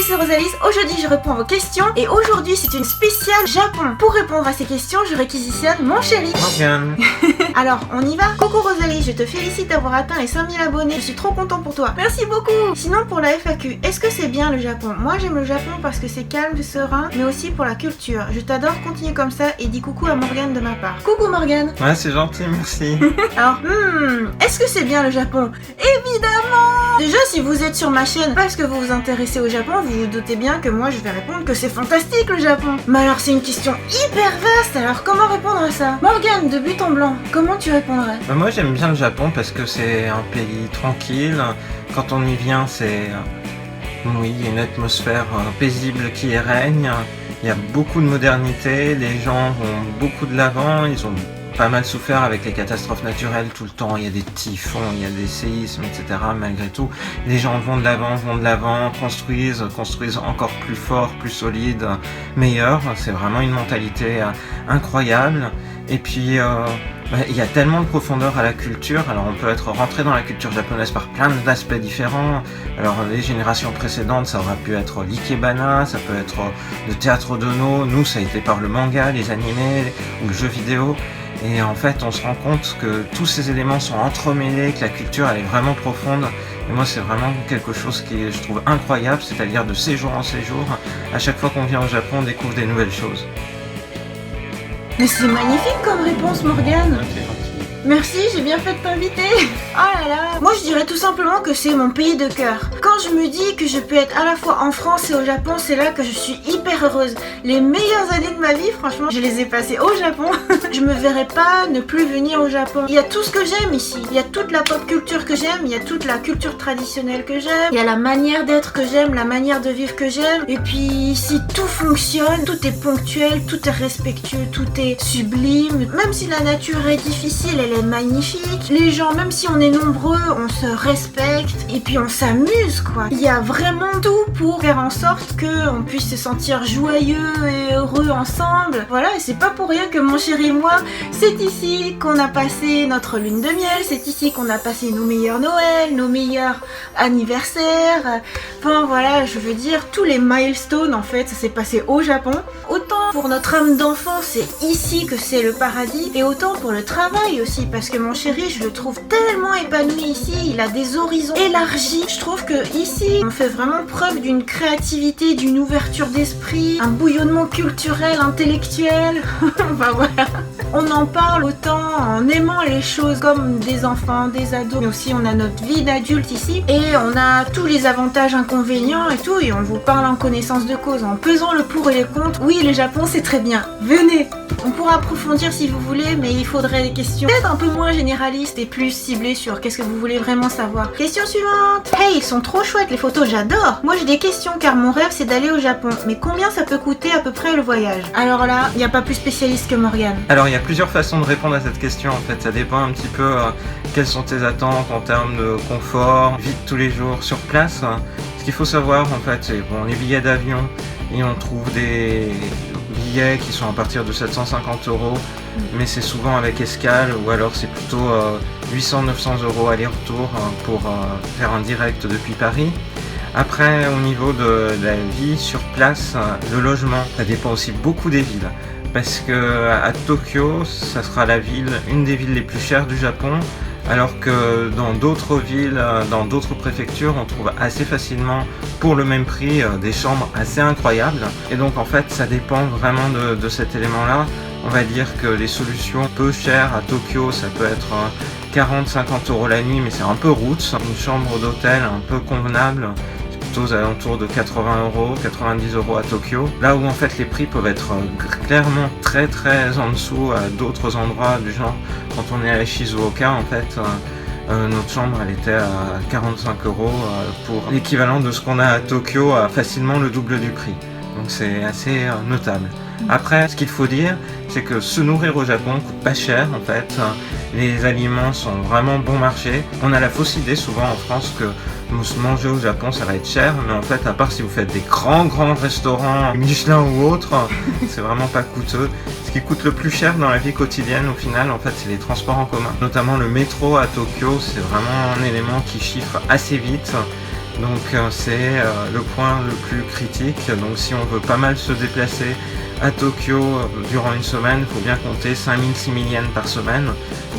c'est Rosalie, aujourd'hui je réponds à vos questions et aujourd'hui c'est une spéciale Japon. Pour répondre à ces questions, je réquisitionne mon chéri Morgane. Alors, on y va. Coucou Rosalie, je te félicite d'avoir atteint les 5000 abonnés, je suis trop content pour toi. Merci beaucoup. Sinon pour la FAQ, est-ce que c'est bien le Japon? Moi j'aime le Japon parce que c'est calme, serein, mais aussi pour la culture. Je t'adore, continue comme ça et dis coucou à Morgane de ma part. Coucou Morgane. Ouais, c'est gentil, merci. Alors, est-ce que c'est bien le Japon? Évidemment. Déjà, si vous êtes sur ma chaîne parce que vous vous intéressez au Japon, vous vous doutez bien que moi je vais répondre que c'est fantastique le Japon. Mais alors c'est une question hyper vaste, alors comment répondre à ça? Morgane, de but en blanc, comment tu répondrais? Moi j'aime bien le Japon parce que c'est un pays tranquille. Quand on y vient, oui, il y a une atmosphère paisible qui y règne. Il y a beaucoup de modernité, les gens vont beaucoup de l'avant, ils ont pas mal souffert avec les catastrophes naturelles tout le temps, il y a des typhons, il y a des séismes, etc. Malgré tout, les gens vont de l'avant, construisent encore plus fort, plus solide, meilleur. C'est vraiment une mentalité incroyable. Et puis, il y a tellement de profondeur à la culture. Alors on peut être rentré dans la culture japonaise par plein d'aspects différents. Alors les générations précédentes, ça aura pu être l'ikebana, ça peut être le théâtre d'Ono. Nous, ça a été par le manga, les animés ou le jeu vidéo. Et en fait, on se rend compte que tous ces éléments sont entremêlés, que la culture elle est vraiment profonde. Et moi, c'est vraiment quelque chose qui je trouve incroyable, c'est-à-dire de séjour en séjour. À chaque fois qu'on vient au Japon, on découvre des nouvelles choses. Mais c'est magnifique comme réponse, Morgane. Okay. Merci, j'ai bien fait de t'inviter. Oh là là. Moi je dirais tout simplement que c'est mon pays de cœur. Quand je me dis que je peux être à la fois en France et au Japon, c'est là que je suis hyper heureuse. Les meilleures années de ma vie, franchement, je les ai passées au Japon. Je me verrais pas ne plus venir au Japon. Il y a tout ce que j'aime ici. Il y a toute la pop culture que j'aime, il y a toute la culture traditionnelle que j'aime, il y a la manière d'être que j'aime, la manière de vivre que j'aime. Et puis ici tout fonctionne, tout est ponctuel, tout est respectueux, tout est sublime. Même si la nature est difficile, elle est magnifique. Les gens, même si on est nombreux, on se respecte et puis on s'amuse quoi. Il y a vraiment tout pour faire en sorte qu'on puisse se sentir joyeux et heureux ensemble. Voilà, et c'est pas pour rien que mon chéri et moi, c'est ici qu'on a passé notre lune de miel, c'est ici qu'on a passé nos meilleurs Noël, nos meilleurs anniversaires. Enfin voilà, je veux dire, tous les milestones en fait, ça s'est passé au Japon. Autant pour notre âme d'enfant, c'est ici que c'est le paradis, et autant pour le travail aussi, parce que mon chéri, je le trouve tellement épanoui ici, il a des horizons élargis. Je trouve que ici, on fait vraiment preuve d'une créativité, d'une ouverture d'esprit, un bouillonnement culturel, intellectuel. Enfin voilà. On en parle autant en aimant les choses comme des enfants, des ados, mais aussi on a notre vie d'adulte ici, et on a tous les avantages, inconvénients et tout, et on vous parle en connaissance de cause, en pesant le pour et les contre. Oui, le Japon c'est très bien, venez. On pourra approfondir si vous voulez, mais il faudrait des questions peut-être un peu moins généralistes et plus ciblées sur qu'est-ce que vous voulez vraiment savoir. Question suivante. Hey, ils sont trop chouettes les photos, j'adore. Moi j'ai des questions car mon rêve c'est d'aller au Japon, mais combien ça peut coûter à peu près le voyage? Alors là, il n'y a pas plus spécialiste que Morgane. Alors il y a plusieurs façons de répondre à cette question en fait, ça dépend un petit peu quelles sont tes attentes en termes de confort, vie de tous les jours sur place. Ce qu'il faut savoir en fait, c'est bon, les billets d'avion, et on trouve des billets qui sont à partir de 750 €, mais c'est souvent avec escale, ou alors c'est plutôt 800-900 € aller-retour pour faire un direct depuis Paris. Après, au niveau de la vie sur place, le logement, ça dépend aussi beaucoup des villes. Parce que à Tokyo, ça sera une des villes les plus chères du Japon, alors que dans d'autres villes, dans d'autres préfectures, on trouve assez facilement pour le même prix des chambres assez incroyables. Et donc en fait, ça dépend vraiment de cet élément-là. On va dire que les solutions peu chères à Tokyo, ça peut être 40-50 € la nuit, mais c'est un peu roots. Une chambre d'hôtel un peu convenable, aux alentours de 80 €, 90 € à Tokyo. Là où en fait les prix peuvent être clairement très en dessous à d'autres endroits du genre. Quand on est à Shizuoka en fait, notre chambre elle était à 45 € pour l'équivalent de ce qu'on a à Tokyo, à facilement le double du prix. Donc c'est assez notable. Après, ce qu'il faut dire, c'est que se nourrir au Japon coûte pas cher en fait. Les aliments sont vraiment bon marché. On a la fausse idée souvent en France que manger au Japon ça va être cher, mais en fait à part si vous faites des grands restaurants Michelin ou autres, c'est vraiment pas coûteux. Ce qui coûte le plus cher dans la vie quotidienne au final en fait c'est les transports en commun. Notamment le métro à Tokyo, c'est vraiment un élément qui chiffre assez vite. Donc c'est le point le plus critique. Donc si on veut pas mal se déplacer à Tokyo durant une semaine, il faut bien compter 5000-6000 yens par semaine.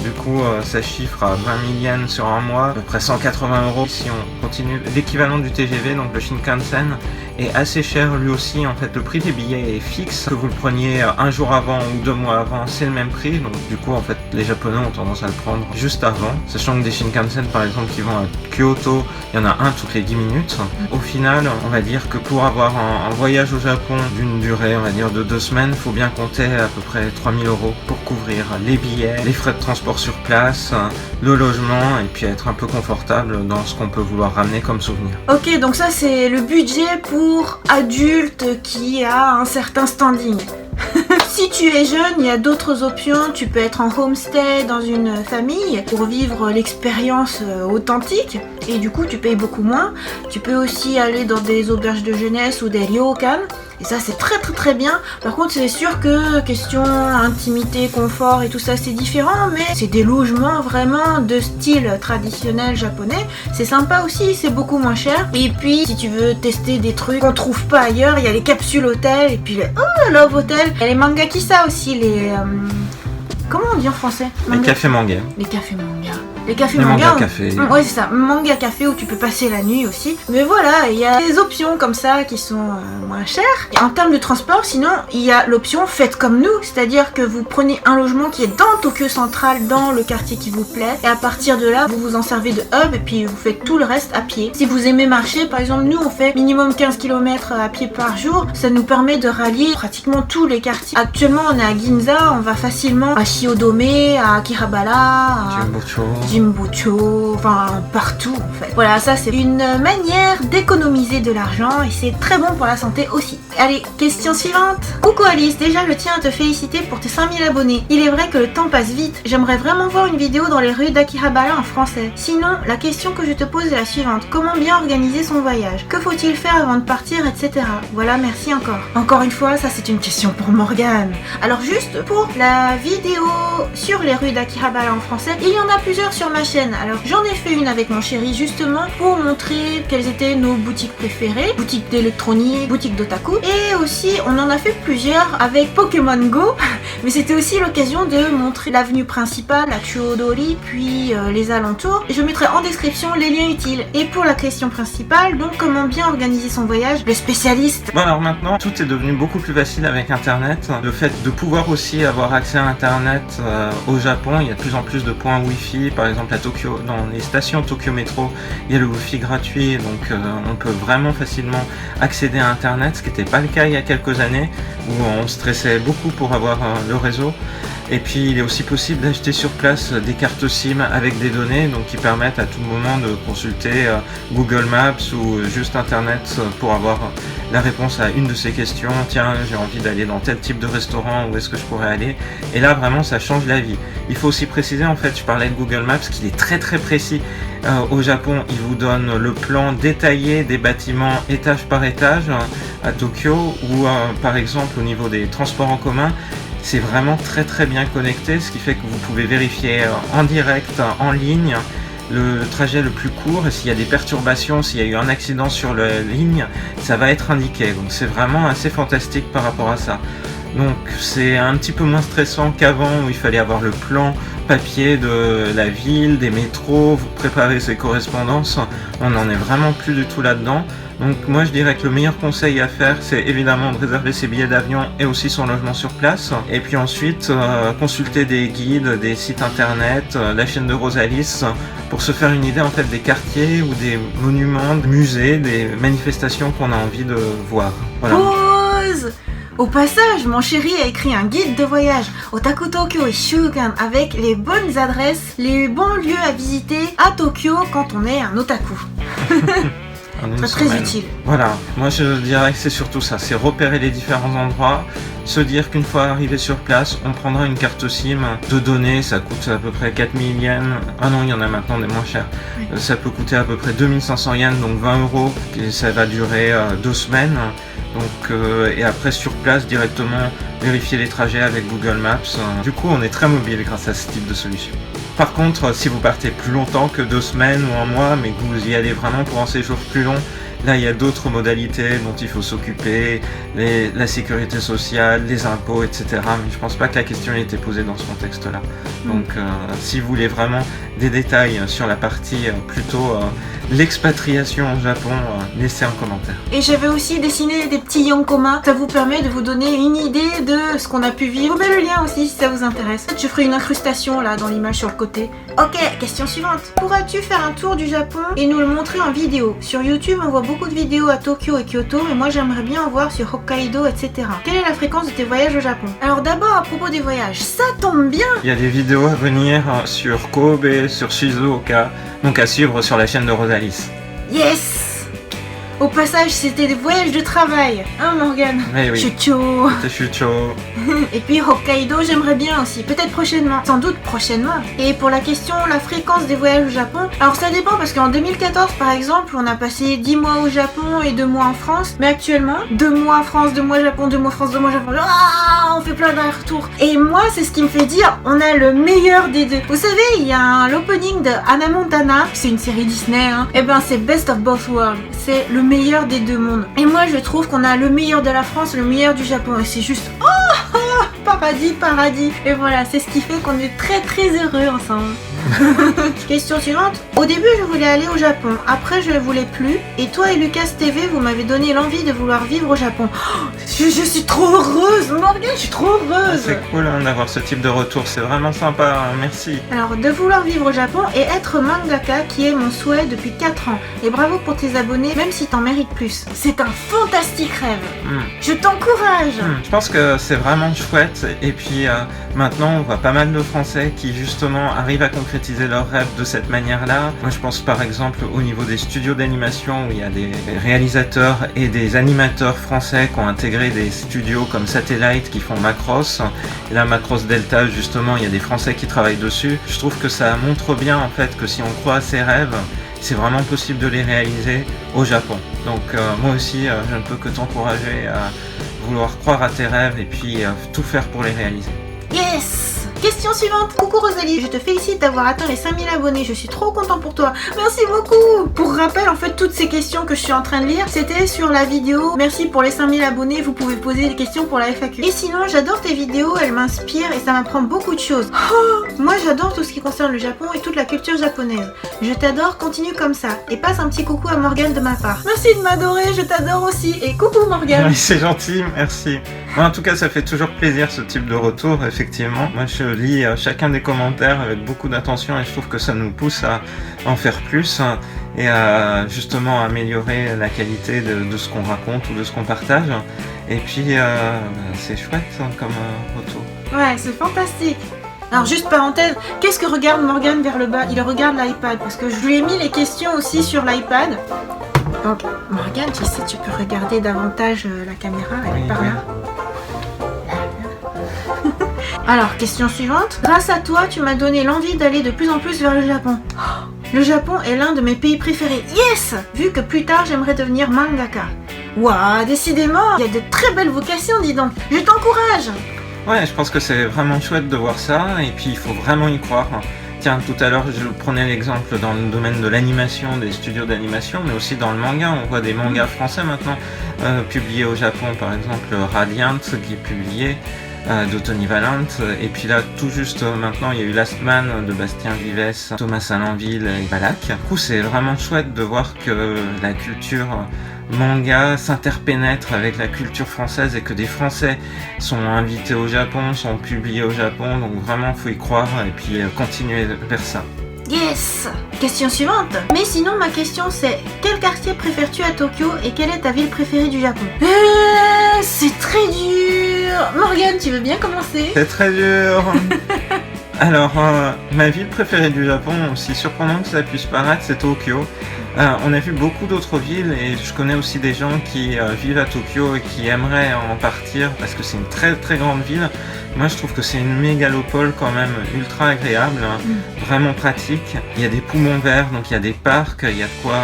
Du coup, ça chiffre à 20 000 yens sur un mois, à peu près 180 €. Si on continue, l'équivalent du TGV, donc le Shinkansen, est assez cher lui aussi. En fait, le prix des billets est fixe. Que vous le preniez un jour avant ou 2 mois avant, c'est le même prix. Donc du coup, en fait, les Japonais ont tendance à le prendre juste avant. Sachant que des Shinkansen, par exemple, qui vont à Kyoto, il y en a un toutes les 10 minutes. Au final, on va dire que pour avoir un voyage au Japon d'une durée, on va dire, de 2 semaines, il faut bien compter à peu près 3 000 € pour couvrir les billets, les frais de transport sur place, le logement et puis être un peu confortable dans ce qu'on peut vouloir ramener comme souvenir. Ok, donc ça c'est le budget pour adulte qui a un certain standing. Si tu es jeune, il y a d'autres options. Tu peux être en homestay dans une famille pour vivre l'expérience authentique et du coup tu payes beaucoup moins. Tu peux aussi aller dans des auberges de jeunesse ou des ryokan et ça c'est très bien. Par contre c'est sûr que question intimité, confort et tout ça c'est différent, mais c'est des logements vraiment de style traditionnel japonais. C'est sympa aussi, c'est beaucoup moins cher. Et puis si tu veux tester des trucs qu'on trouve pas ailleurs, il y a les capsules hôtels et puis les Love Hotel. Il y a les mangakisa aussi, les... comment on dit en français? Les cafés manga. Les cafés manga. Les cafés les manga. Café. Ouais, c'est ça. Manga café où tu peux passer la nuit aussi. Mais voilà, il y a des options comme ça qui sont moins chères. Et en termes de transport, sinon, il y a l'option faites comme nous. C'est-à-dire que vous prenez un logement qui est dans Tokyo Central, dans le quartier qui vous plaît. Et à partir de là, vous vous en servez de hub et puis vous faites tout le reste à pied. Si vous aimez marcher, par exemple, nous, on fait minimum 15 km à pied par jour. Ça nous permet de rallier pratiquement tous les quartiers. Actuellement, on est à Ginza. On va facilement à Shiodome, à Akihabara, à Jimbocho, enfin partout en fait. Voilà, ça c'est une manière d'économiser de l'argent et c'est très bon pour la santé aussi. Allez, question suivante. Coucou Alice, déjà je tiens à te féliciter pour tes 5000 abonnés. Il est vrai que le temps passe vite. J'aimerais vraiment voir une vidéo dans les rues d'Akihabara en français. Sinon, la question que je te pose est la suivante. Comment bien organiser son voyage? Que faut-il faire avant de partir, etc. Voilà, merci encore. Encore une fois, ça c'est une question pour Morgane. Alors juste pour la vidéo sur les rues d'Akihabara en français, il y en a plusieurs sur ma chaîne. Alors j'en ai fait une avec mon chéri justement pour montrer quelles étaient nos boutiques préférées, boutiques d'électronique, boutiques d'otaku, et aussi on en a fait plusieurs avec Pokémon Go, mais c'était aussi l'occasion de montrer l'avenue principale, la Chuodori, puis les alentours. Et je mettrai en description les liens utiles. Et pour la question principale, donc comment bien organiser son voyage, le spécialiste. Bon alors maintenant tout est devenu beaucoup plus facile avec internet. Le fait de pouvoir aussi avoir accès à internet au Japon, il y a de plus en plus de points wifi, par exemple à Tokyo, dans les stations Tokyo Metro, il y a le wifi gratuit, donc on peut vraiment facilement accéder à internet, ce qui n'était pas le cas il y a quelques années où on stressait beaucoup pour avoir le réseau. Et puis il est aussi possible d'acheter sur place des cartes SIM avec des données, donc qui permettent à tout moment de consulter Google Maps ou juste internet pour avoir la réponse à une de ces questions. Tiens, j'ai envie d'aller dans tel type de restaurant, où est-ce que je pourrais aller? Et là vraiment ça change la vie. Il faut aussi préciser, en fait, je parlais de Google Maps, qu'il est très précis. Au Japon, il vous donne le plan détaillé des bâtiments étage par étage à Tokyo, ou par exemple au niveau des transports en commun. C'est vraiment très bien connecté, ce qui fait que vous pouvez vérifier en direct, en ligne, le trajet le plus court, et s'il y a des perturbations, s'il y a eu un accident sur la ligne, ça va être indiqué. Donc c'est vraiment assez fantastique par rapport à ça. Donc c'est un petit peu moins stressant qu'avant où il fallait avoir le plan papier de la ville, des métros, préparer ses correspondances. On n'en est vraiment plus du tout là-dedans. Donc moi je dirais que le meilleur conseil à faire, c'est évidemment de réserver ses billets d'avion et aussi son logement sur place. Et puis ensuite consulter des guides, des sites internet, la chaîne de Rosalis, pour se faire une idée en fait des quartiers ou des monuments, des musées, des manifestations qu'on a envie de voir. Voilà. Pause. Au passage, mon chéri a écrit un guide de voyage Otaku Tokyo et Shugan avec les bonnes adresses, les bons lieux à visiter à Tokyo quand on est un otaku. Très utile. Voilà, moi je dirais que c'est surtout ça, c'est repérer les différents endroits, se dire qu'une fois arrivé sur place, on prendra une carte SIM de données, ça coûte à peu près 4000 yens, ah non, il y en a maintenant des moins chers, ça peut coûter à peu près 2500 yens, donc 20 €, et ça va durer 2 semaines. Et après sur place directement vérifier les trajets avec Google Maps. Du coup on est très mobile grâce à ce type de solution. Par contre, si vous partez plus longtemps que 2 semaines ou un mois, mais que vous y allez vraiment pour un séjour plus long, là il y a d'autres modalités dont il faut s'occuper, la sécurité sociale, les impôts, etc. Mais je pense pas que la question ait été posée dans ce contexte-là. Donc si vous voulez vraiment des détails sur la partie plutôt l'expatriation au Japon, laissez un commentaire. Et j'avais aussi dessiné des petits yonkoma. Ça vous permet de vous donner une idée de ce qu'on a pu vivre. Vous mettez le lien aussi si ça vous intéresse. Je ferai une incrustation là dans l'image sur le côté. Ok, question suivante. Pourras-tu faire un tour du Japon et nous le montrer en vidéo? Sur YouTube, on voit beaucoup de vidéos à Tokyo et Kyoto, mais moi j'aimerais bien en voir sur Hokkaido, etc. Quelle est la fréquence de tes voyages au Japon? Alors d'abord, à propos des voyages, ça tombe bien! Il y a des vidéos à venir sur Kobe, sur Shizuoka, donc à suivre sur la chaîne de Rosalis. Yes! Au passage, c'était des voyages de travail, hein Morgane? Mais oui. Chucho. Je suis chaud. Et puis Hokkaido, j'aimerais bien aussi, peut-être prochainement, sans doute prochainement. Et pour la question, la fréquence des voyages au Japon, alors ça dépend parce qu'en 2014 par exemple, on a passé 10 mois au Japon et 2 mois en France, mais actuellement, 2 mois France, 2 mois Japon, 2 mois France, 2 mois Japon, on fait plein d'allers-retours. Et moi, c'est ce qui me fait dire, on a le meilleur des deux. Vous savez, il y a l'opening de Hannah Montana, c'est une série Disney, hein, et ben c'est Best of Both Worlds, c'est le meilleur des deux mondes. Et moi, je trouve qu'on a le meilleur de la France, le meilleur du Japon, et c'est juste paradis, paradis. Et voilà, c'est ce qui fait qu'on est très très heureux ensemble. Question suivante. Au début, je voulais aller au Japon. Après, je ne voulais plus. Et toi et Lucas TV, vous m'avez donné l'envie de vouloir vivre au Japon. Je suis trop heureuse, Morgane, je suis trop heureuse. C'est cool d'avoir ce type de retour, c'est vraiment sympa, merci. Alors, de vouloir vivre au Japon et être mangaka, qui est mon souhait depuis 4 ans. Et bravo pour tes abonnés, même si t'en mérites plus. C'est un fantastique rêve. Je t'encourage. Je pense que c'est vraiment chouette. Et puis maintenant, on voit pas mal de Français qui justement arrivent à concrétiser leurs rêves de cette manière-là. Moi, je pense par exemple au niveau des studios d'animation où il y a des réalisateurs et des animateurs français qui ont intégré des studios comme Satellite qui font Macross. Et là, Macross Delta, justement, il y a des Français qui travaillent dessus. Je trouve que ça montre bien en fait que si on croit à ses rêves, c'est vraiment possible de les réaliser au Japon. Donc moi aussi, je ne peux que t'encourager à vouloir croire à tes rêves et puis tout faire pour les réaliser. Yes! Question suivante. Coucou Rosalie, je te félicite d'avoir atteint les 5000 abonnés, je suis trop content pour toi. Merci beaucoup. Pour rappel, en fait, toutes ces questions que je suis en train de lire, c'était sur la vidéo. Merci pour les 5000 abonnés, vous pouvez poser des questions pour la FAQ. Et sinon, j'adore tes vidéos, elles m'inspirent et ça m'apprend beaucoup de choses. Moi, j'adore tout ce qui concerne le Japon et toute la culture japonaise. Je t'adore, continue comme ça. Et passe un petit coucou à Morgane de ma part. Merci de m'adorer, je t'adore aussi. Et coucou Morgane. Oui, c'est gentil, merci. Moi, en tout cas, ça fait toujours plaisir ce type de retour, effectivement. Moi, je lis chacun des commentaires avec beaucoup d'attention et je trouve que ça nous pousse à en faire plus et à justement améliorer la qualité de ce qu'on raconte ou de ce qu'on partage. Et puis, c'est chouette comme retour. Ouais, c'est fantastique. Alors juste parenthèse, qu'est-ce que regarde Morgane vers le bas? Il regarde l'iPad parce que je lui ai mis les questions aussi sur l'iPad. Donc Morgane, tu sais, tu peux regarder davantage la caméra, elle est par là. Alors, question suivante. Grâce à toi, tu m'as donné l'envie d'aller de plus en plus vers le Japon. Le Japon est l'un de mes pays préférés. Yes! Vu que plus tard, j'aimerais devenir mangaka. Waouh, décidément, il y a de très belles vocations, dis donc. Je t'encourage! Ouais, je pense que c'est vraiment chouette de voir ça et puis il faut vraiment y croire. Tiens, tout à l'heure, je prenais l'exemple dans le domaine de l'animation, des studios d'animation, mais aussi dans le manga. On voit des mangas français maintenant publiés au Japon, par exemple Radiant qui est publié de Tony Valent. Et puis là, tout juste maintenant, il y a eu Last Man de Bastien Vives, Thomas Salinville et Balak. Du coup, c'est vraiment chouette de voir que la culture manga s'interpénètre avec la culture française et que des Français sont invités au Japon, sont publiés au Japon, donc vraiment faut y croire et puis continuer vers ça. Yes! Question suivante. Mais sinon ma question c'est, quel quartier préfères-tu à Tokyo et quelle est ta ville préférée du Japon? C'est très dur! Morgane, tu veux bien commencer? C'est très dur! Alors, ma ville préférée du Japon, aussi surprenant que ça puisse paraître, c'est Tokyo. On a vu beaucoup d'autres villes et je connais aussi des gens qui vivent à Tokyo et qui aimeraient en partir parce que c'est une très très grande ville. Moi je trouve que c'est une mégalopole quand même ultra agréable, vraiment pratique. Il y a des poumons verts, donc il y a des parcs, il y a de quoi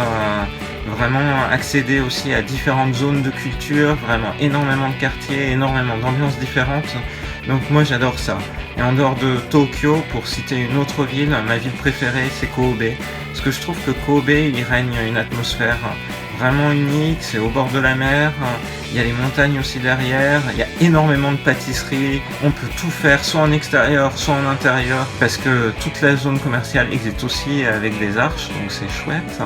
vraiment accéder aussi à différentes zones de culture, vraiment énormément de quartiers, énormément d'ambiances différentes. Donc moi j'adore ça. Et en dehors de Tokyo, pour citer une autre ville, ma ville préférée c'est Kobe. Parce que je trouve que Kobe, il règne une atmosphère vraiment unique, c'est au bord de la mer, il y a les montagnes aussi derrière, il y a énormément de pâtisseries, on peut tout faire soit en extérieur, soit en intérieur, parce que toute la zone commerciale existe aussi avec des arches, donc c'est chouette,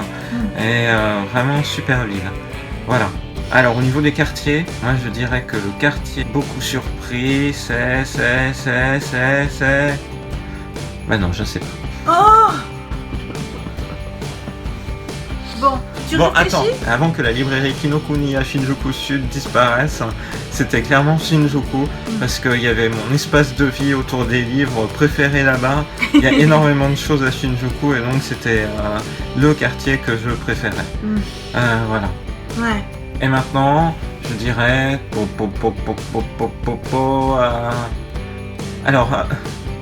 et vraiment super ville. Voilà. Alors au niveau des quartiers, moi je dirais que le quartier beaucoup surpris, c'est... Bah non, je sais pas. Oh! Bon, tu Bon, réfléchis? attends, avant que la librairie Kinokuni à Shinjuku Sud disparaisse, c'était clairement Shinjuku, parce qu'il y avait mon espace de vie autour des livres préféré là-bas. Il y a énormément de choses à Shinjuku, et donc c'était le quartier que je préférais. Voilà. Ouais. Et maintenant, je dirais... Alors,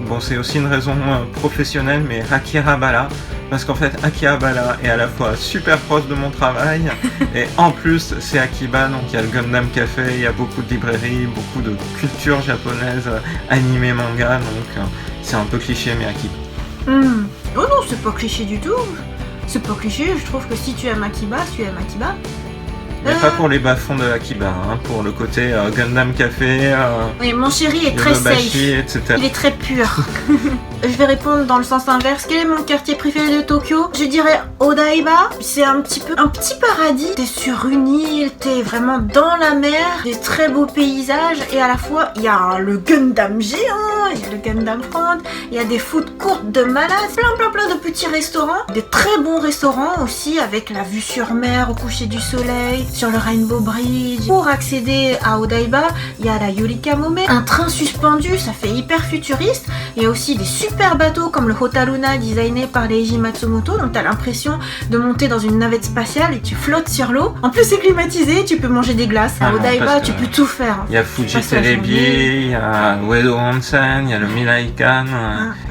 bon, c'est aussi une raison professionnelle, mais Akihabara. Parce qu'en fait, Akihabara est à la fois super proche de mon travail, et en plus, c'est Akiba, donc il y a le Gundam Café, il y a beaucoup de librairies, beaucoup de culture japonaise, animé, manga, donc c'est un peu cliché, mais Akiba. Oh non, c'est pas cliché du tout. C'est pas cliché, je trouve que si tu aimes Akiba, tu aimes Akiba. Mais pas pour les bas-fonds de Akiba, hein, pour le côté Gundam Café, Oui, mon chéri est très safe. etc. Il est très pur. Je vais répondre dans le sens inverse. Quel est mon quartier préféré de Tokyo? Je dirais Odaiba. C'est un petit paradis. T'es sur une île, t'es vraiment dans la mer, des très beaux paysages, et à la fois il y a le Gundam géant, il y a le Gundam Front, il y a des food courts de malades, plein de petits restaurants, des très bons restaurants aussi avec la vue sur mer au coucher du soleil, sur le Rainbow Bridge. Pour accéder à Odaiba, il y a la Yurikamome, un train suspendu, ça fait hyper futuriste. Il y a aussi des super bateaux comme le Hotaruna designé par Leiji Matsumoto, donc t'as l'impression de monter dans une navette spatiale et tu flottes sur l'eau. En plus c'est climatisé, tu peux manger des glaces. À Odaiba, tu peux tout faire. Il y a Fuji Telebi, il y a Uedo Onsen, il y a le Milaikan,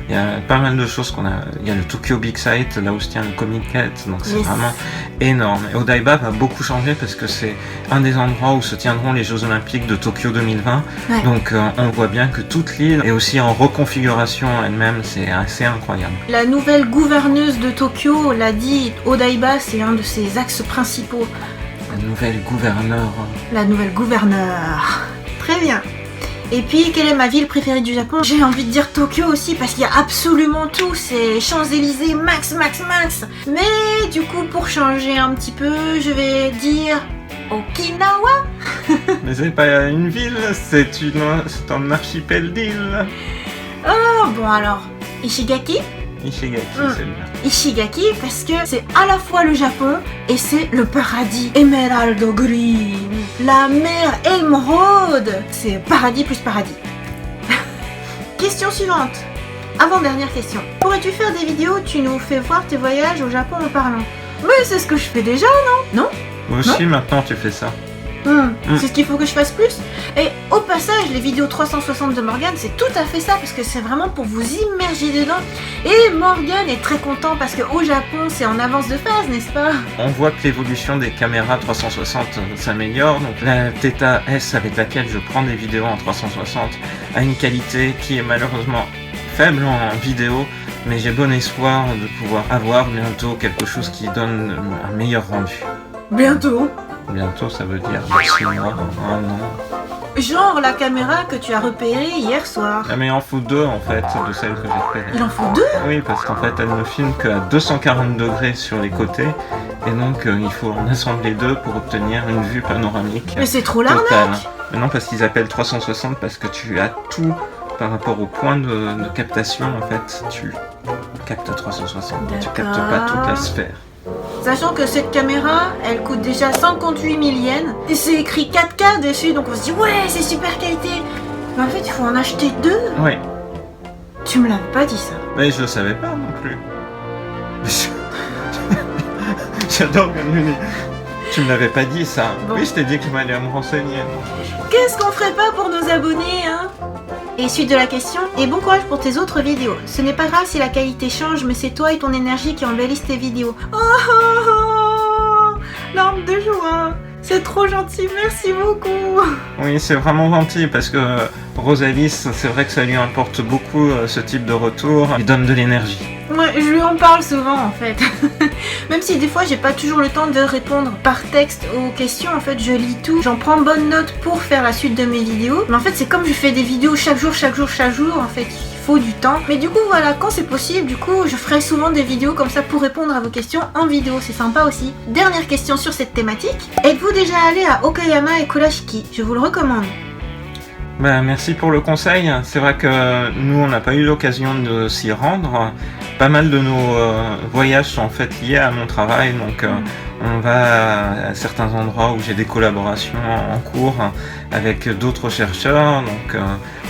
il y a pas mal de choses qu'on a. Il y a le Tokyo Big Sight, là où se tient le Comiket, donc c'est vraiment énorme. Et Odaiba va beaucoup changer parce que c'est un des endroits où se tiendront les Jeux Olympiques de Tokyo 2020. Ouais. Donc on voit bien que toute l'île est aussi en reconfiguration elle-même, c'est assez incroyable. La nouvelle gouverneuse de Tokyo l'a dit, Odaiba c'est un de ses axes principaux. La nouvelle gouverneure. La nouvelle gouverneure. Très bien. Et puis, quelle est ma ville préférée du Japon? J'ai envie de dire Tokyo aussi, parce qu'il y a absolument tout, c'est Champs-Élysées, max. Mais du coup, pour changer un petit peu, je vais dire Okinawa. Mais c'est pas une ville, c'est un archipel d'îles. Oh, bon alors, Ishigaki? Ishigaki, c'est bien. Ishigaki, parce que c'est à la fois le Japon et c'est le paradis. Emerald Green, la mer émeraude. C'est paradis plus paradis. Question suivante. Avant-dernière question. Pourrais-tu faire des vidéos où tu nous fais voir tes voyages au Japon en parlant? Mais c'est ce que je fais déjà, non? Non? Moi aussi, maintenant tu fais ça. C'est ce qu'il faut que je fasse plus. Et au passage, les vidéos 360 de Morgane, c'est tout à fait ça, parce que c'est vraiment pour vous immerger dedans. Et Morgane est très content parce qu'au Japon, c'est en avance de phase, n'est-ce pas? On voit que l'évolution des caméras 360 s'améliore. Donc la Theta S avec laquelle je prends des vidéos en 360 a une qualité qui est malheureusement faible en vidéo. Mais j'ai bon espoir de pouvoir avoir bientôt quelque chose qui donne un meilleur rendu. Bientôt? Bientôt, ça veut dire 6 mois, 1 an. Genre la caméra que tu as repérée hier soir. Ah mais il en faut 2 en fait, de celles que j'ai repérées. Il en faut 2? Oui, parce qu'en fait elle ne filme qu'à 240 degrés sur les côtés. Et donc il faut en assembler 2 pour obtenir une vue panoramique. Mais c'est trop l'arnaque! Mais non, parce qu'ils appellent 360 parce que tu as tout par rapport au point de captation. En fait, tu captes 360, tu captes pas toute la sphère. Sachant que cette caméra, elle coûte déjà 58 000 yens. Et c'est écrit 4K dessus, donc on se dit ouais, c'est super qualité. Mais en fait, il faut en acheter 2. Oui. Tu me l'avais pas dit ça. Mais je le savais pas non plus. J'adore Gununi. Tu me l'avais pas dit ça. Bon. Oui, je t'ai dit que je m'allais me renseigner. Qu'est-ce qu'on ferait pas pour nos abonnés, hein? Et suite de la question, et bon courage pour tes autres vidéos. Ce n'est pas grave si la qualité change, mais c'est toi et ton énergie qui embellissent tes vidéos. Oh, oh, oh. l'arbre de joie. C'est trop gentil, merci beaucoup. Oui, c'est vraiment gentil parce que Rosalie, c'est vrai que ça lui importe beaucoup ce type de retour. Il donne de l'énergie. Ouais, je lui en parle souvent en fait. Même si des fois j'ai pas toujours le temps de répondre par texte aux questions, en fait je lis tout. J'en prends bonne note pour faire la suite de mes vidéos. Mais en fait c'est comme je fais des vidéos chaque jour, en fait il faut du temps. Mais du coup voilà, quand c'est possible, du coup je ferai souvent des vidéos comme ça pour répondre à vos questions en vidéo, c'est sympa aussi. Dernière question sur cette thématique. Êtes-vous déjà allé à Okayama et Kurashiki? Je vous le recommande. Ben, merci pour le conseil. C'est vrai que nous, on n'a pas eu l'occasion de s'y rendre. Pas mal de nos voyages sont en fait liés à mon travail, donc on va à certains endroits où j'ai des collaborations en cours avec d'autres chercheurs. Donc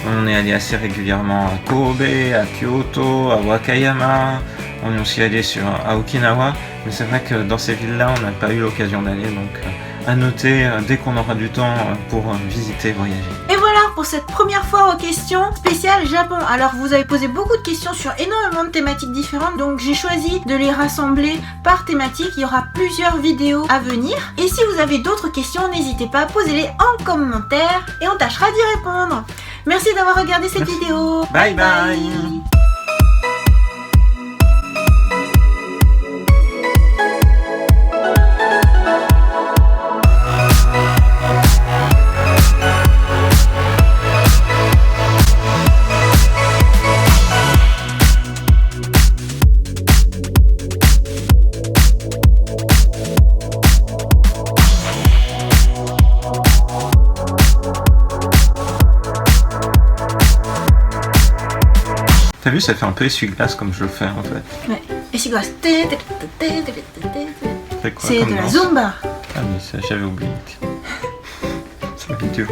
on est allé assez régulièrement à Kobe, à Kyoto, à Wakayama. On est aussi allé à Okinawa, mais c'est vrai que dans ces villes-là, on n'a pas eu l'occasion d'aller, donc à noter dès qu'on aura du temps pour visiter, voyager. Et voilà pour cette première fois aux questions spéciales Japon. Alors vous avez posé beaucoup de questions sur énormément de thématiques différentes, donc j'ai choisi de les rassembler par thématique. Il y aura plusieurs vidéos à venir. Et si vous avez d'autres questions, n'hésitez pas à poser-les en commentaire et on tâchera d'y répondre. Merci d'avoir regardé cette vidéo. Bye bye. T'as vu, ça fait un peu essuie-glace comme je le fais en fait. Ouais, essuie-glace. C'est quoi C'est comme de la danse? Zumba. Ah mais ça j'avais oublié. Ça va être dur.